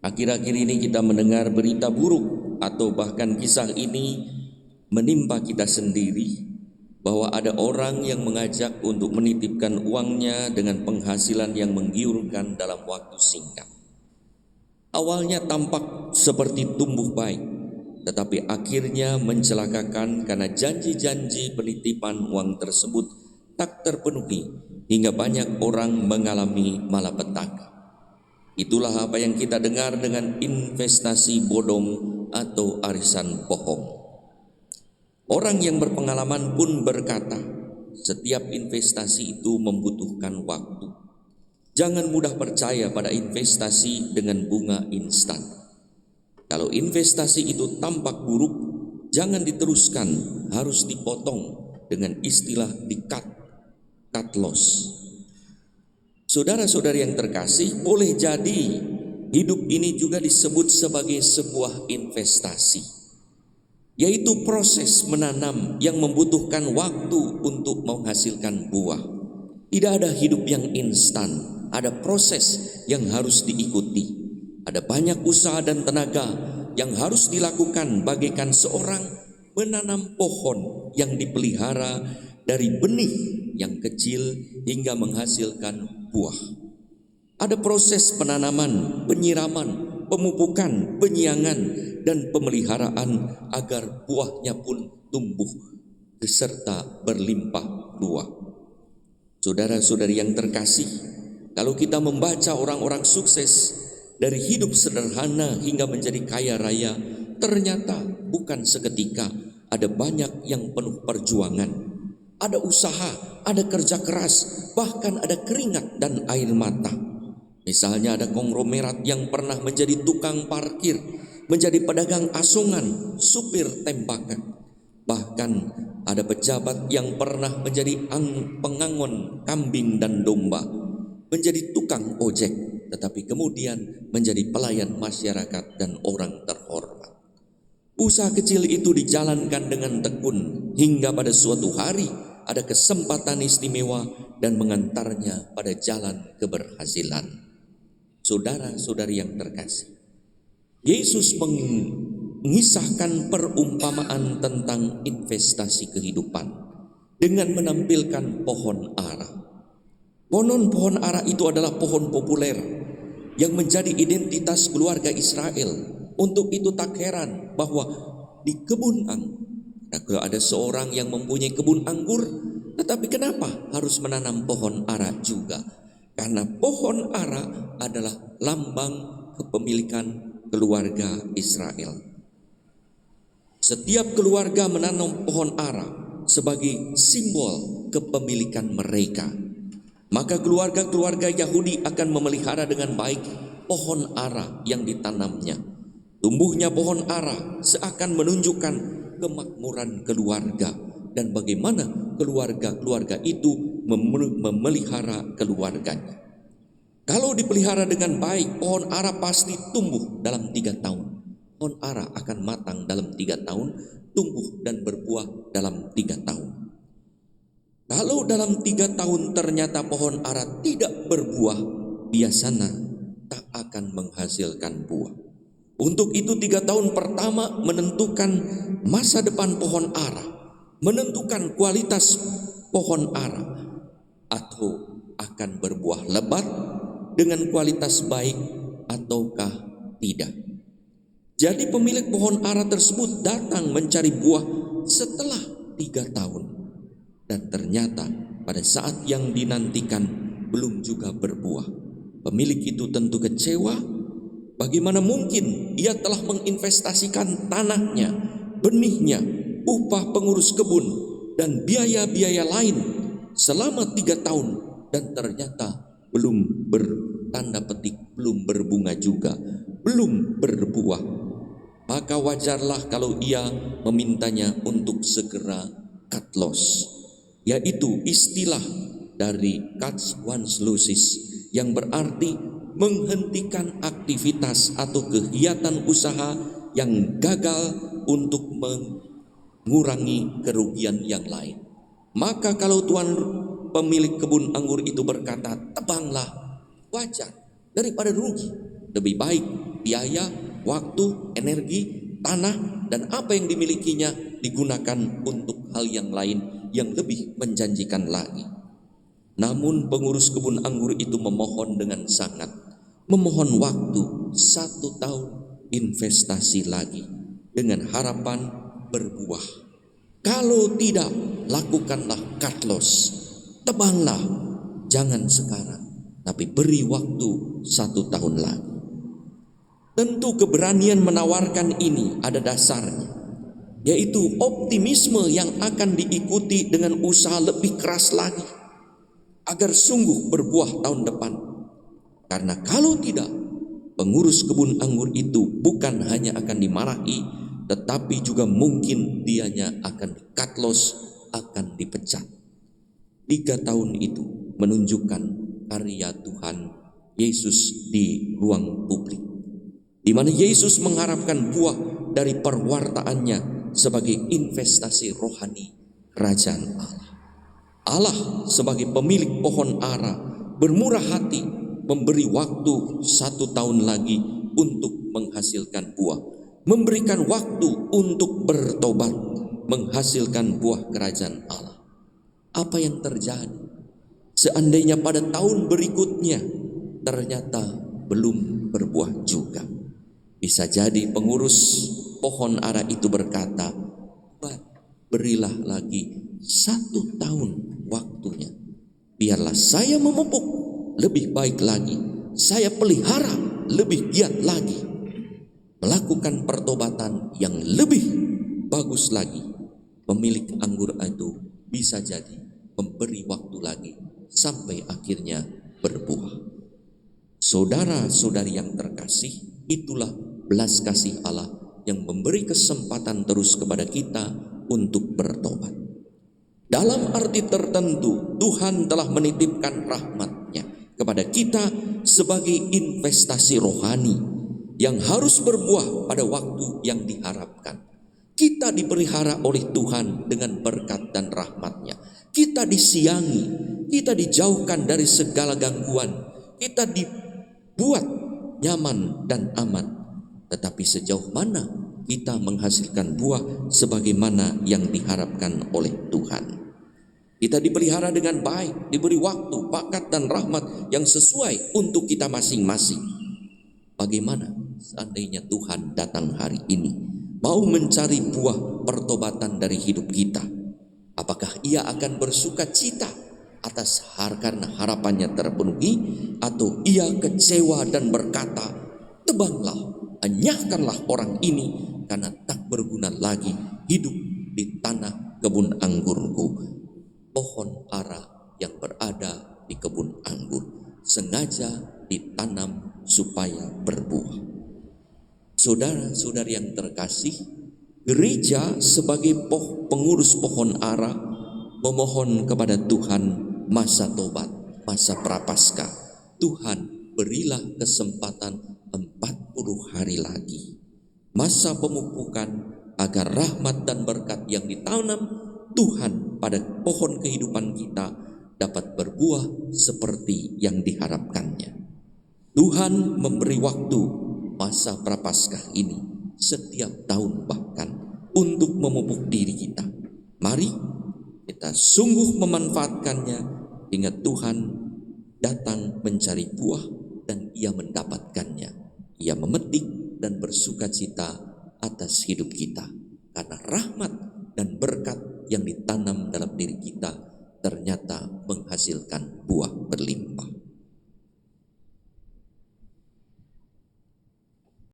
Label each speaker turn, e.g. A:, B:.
A: Akhir-akhir ini kita mendengar berita buruk atau bahkan kisah ini menimpa kita sendiri, bahwa ada orang yang mengajak untuk menitipkan uangnya dengan penghasilan yang menggiurkan dalam waktu singkat. Awalnya tampak seperti tumbuh baik, tetapi akhirnya mencelakakan karena janji-janji penitipan uang tersebut tak terpenuhi hingga banyak orang mengalami malapetaka. Itulah apa yang kita dengar dengan investasi bodong atau arisan bohong. Orang yang berpengalaman pun berkata, setiap investasi itu membutuhkan waktu. Jangan mudah percaya pada investasi dengan bunga instan. Kalau investasi itu tampak buruk, jangan diteruskan, harus dipotong dengan istilah cut loss. Saudara-saudari yang terkasih, boleh jadi hidup ini juga disebut sebagai sebuah investasi, yaitu proses menanam yang membutuhkan waktu untuk menghasilkan buah. Tidak ada hidup yang instan, ada proses yang harus diikuti. Ada banyak usaha dan tenaga yang harus dilakukan bagaikan seorang menanam pohon yang dipelihara dari benih yang kecil hingga menghasilkan buah. Ada proses penanaman, penyiraman, pemupukan, penyiangan, dan pemeliharaan agar buahnya pun tumbuh beserta berlimpah buah. Saudara-saudari yang terkasih, kalau kita membaca orang-orang sukses dari hidup sederhana hingga menjadi kaya raya, ternyata bukan seketika. Ada banyak yang penuh perjuangan, ada usaha, ada kerja keras, bahkan ada keringat dan air mata. Misalnya ada konglomerat yang pernah menjadi tukang parkir, menjadi pedagang asongan, supir tembakan. Bahkan ada pejabat yang pernah menjadi pengangon kambing dan domba, menjadi tukang ojek, tetapi kemudian menjadi pelayan masyarakat dan orang terhormat. Usaha kecil itu dijalankan dengan tekun hingga pada suatu hari ada kesempatan istimewa dan mengantarnya pada jalan keberhasilan. Saudara-saudari yang terkasih, Yesus mengisahkan perumpamaan tentang investasi kehidupan dengan menampilkan pohon ara. Pohon ara itu adalah pohon populer yang menjadi identitas keluarga Israel. Untuk itu tak heran bahwa di kebun anggur, kalau ada seorang yang mempunyai kebun anggur, tetapi kenapa harus menanam pohon ara juga? Karena pohon ara adalah lambang kepemilikan keluarga Israel. Setiap keluarga menanam pohon ara sebagai simbol kepemilikan mereka. Maka keluarga-keluarga Yahudi akan memelihara dengan baik pohon ara yang ditanamnya. Tumbuhnya pohon ara seakan menunjukkan kemakmuran keluarga dan bagaimana keluarga-keluarga itu memelihara keluarganya. Kalau dipelihara dengan baik, pohon ara pasti tumbuh dalam 3 tahun. Pohon ara akan matang dalam 3 tahun, tumbuh dan berbuah dalam 3 tahun. Kalau dalam 3 tahun ternyata pohon ara tidak berbuah, biasanya tak akan menghasilkan buah. Untuk itu 3 tahun pertama menentukan masa depan pohon ara, menentukan kualitas pohon ara, atau akan berbuah lebat dengan kualitas baik ataukah tidak. Jadi pemilik pohon ara tersebut datang mencari buah setelah 3 tahun. Dan ternyata pada saat yang dinantikan belum juga berbuah. Pemilik itu tentu kecewa. Bagaimana mungkin ia telah menginvestasikan tanahnya, benihnya, upah pengurus kebun, dan biaya-biaya lain selama 3 tahun dan ternyata belum bertanda petik, belum berbunga juga, belum berbuah. Maka wajarlah kalau ia memintanya untuk segera cut loss, yaitu istilah dari cut one's losses yang berarti menghentikan aktivitas atau kegiatan usaha yang gagal untuk mengurangi kerugian yang lain. Maka kalau tuan pemilik kebun anggur itu berkata, tebanglah, wajar, daripada rugi, lebih baik biaya, waktu, energi, tanah, dan apa yang dimilikinya digunakan untuk hal yang lain yang lebih menjanjikan lagi. Namun pengurus kebun anggur itu memohon dengan sangat, memohon waktu 1 tahun investasi lagi dengan harapan berbuah. Kalau tidak, lakukanlah cut loss, tebanglah, jangan sekarang, tapi beri waktu 1 tahun lagi. Tentu keberanian menawarkan ini ada dasarnya, yaitu optimisme yang akan diikuti dengan usaha lebih keras lagi agar sungguh berbuah tahun depan. Karena kalau tidak, pengurus kebun anggur itu bukan hanya akan dimarahi, tetapi juga mungkin dianya akan di-cut loss, akan dipecat. 3 tahun itu menunjukkan karya Tuhan Yesus di ruang publik, di mana Yesus mengharapkan buah dari perwartaannya sebagai investasi rohani kerajaan Allah. Allah sebagai pemilik pohon ara bermurah hati memberi waktu 1 tahun lagi untuk menghasilkan buah, memberikan waktu untuk bertobat, menghasilkan buah kerajaan Allah. Apa yang terjadi seandainya pada tahun berikutnya ternyata belum berbuah juga? Bisa jadi pengurus pohon ara itu berkata, berilah lagi 1 tahun waktunya. Biarlah saya memupuk lebih baik lagi, saya pelihara lebih giat lagi, melakukan pertobatan yang lebih bagus lagi. Pemilik anggur itu bisa jadi memberi waktu lagi sampai akhirnya berbuah. Saudara-saudari yang terkasih, itulah belas kasih Allah yang memberi kesempatan terus kepada kita untuk bertobat. Dalam arti tertentu, Tuhan telah menitipkan rahmat-Nya kepada kita sebagai investasi rohani yang harus berbuah pada waktu yang diharapkan. Kita dipelihara oleh Tuhan dengan berkat dan rahmat-Nya. Kita disiangi, kita dijauhkan dari segala gangguan, kita dibuat nyaman dan aman. Tetapi sejauh mana kita menghasilkan buah sebagaimana yang diharapkan oleh Tuhan? Kita dipelihara dengan baik, diberi waktu, bakat dan rahmat yang sesuai untuk kita masing-masing. Bagaimana seandainya Tuhan datang hari ini mau mencari buah pertobatan dari hidup kita? Apakah Ia akan bersuka cita atas karena harapannya terpenuhi, atau Ia kecewa dan berkata, tebanglah, enyahkanlah orang ini karena tak berguna lagi hidup di tanah kebun anggurku? Pohon ara yang berada di kebun anggur sengaja ditanam supaya berbuah. Saudara-saudari yang terkasih, gereja sebagai pengurus pohon ara memohon kepada Tuhan masa tobat, masa prapaskah. Tuhan, berilah kesempatan 40 hari lagi, masa pemupukan, agar rahmat dan berkat yang ditanam Tuhan pada pohon kehidupan kita dapat berbuah seperti yang diharapkannya. Tuhan memberi waktu masa prapaskah ini setiap tahun bahkan untuk memupuk diri kita. Mari kita sungguh memanfaatkannya hingga Tuhan datang mencari buah dan Ia mendapatkannya. Ia memetik dan bersuka cita atas hidup kita, karena rahmat dan berkat yang ditanam dalam diri kita ternyata menghasilkan buah berlimpah.